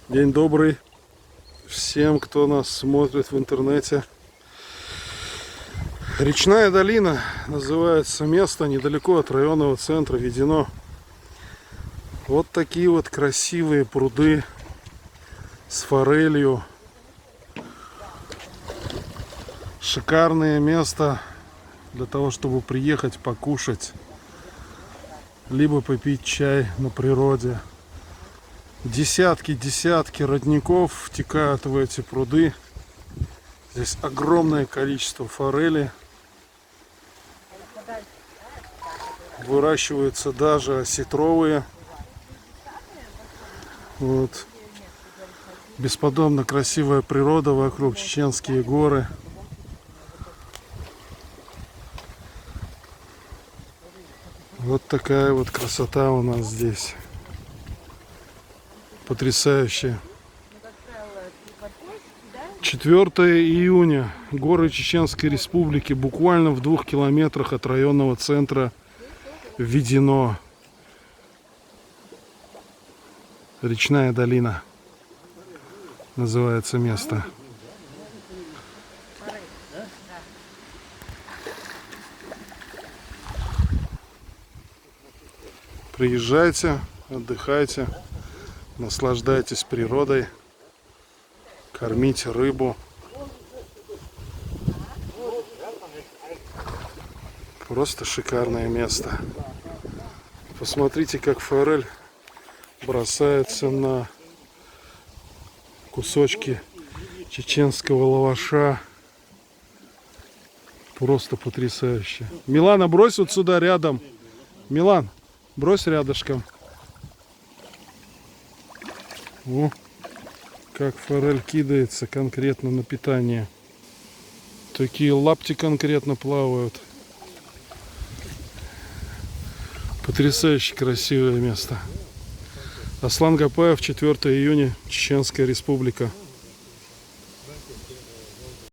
День добрый всем, кто нас смотрит в интернете. Речная долина называется место недалеко от районного центра Ведено. Вот такие вот красивые пруды с форелью. Шикарное место для того, чтобы приехать покушать, либо попить чай на природе. Десятки родников втекают в эти пруды. Здесь огромное количество форели. Выращиваются даже осетровые. Вот. Бесподобно красивая природа вокруг, Чеченские горы. Вот такая вот красота у нас здесь. Потрясающе. 4 июня. Горы Чеченской Республики. Буквально в 2 километрах от районного центра Ведено. Речная долина называется место. Приезжайте, отдыхайте. Наслаждайтесь природой, кормите рыбу. Просто шикарное место. Посмотрите, как форель бросается на кусочки чеченского лаваша. Просто потрясающе. Милана, брось вот сюда рядом. Милан, брось рядышком. О, как форель кидается конкретно на питание. Такие лапти конкретно плавают. Потрясающе красивое место. Аслан Гапаев, 4 июня, Чеченская Республика.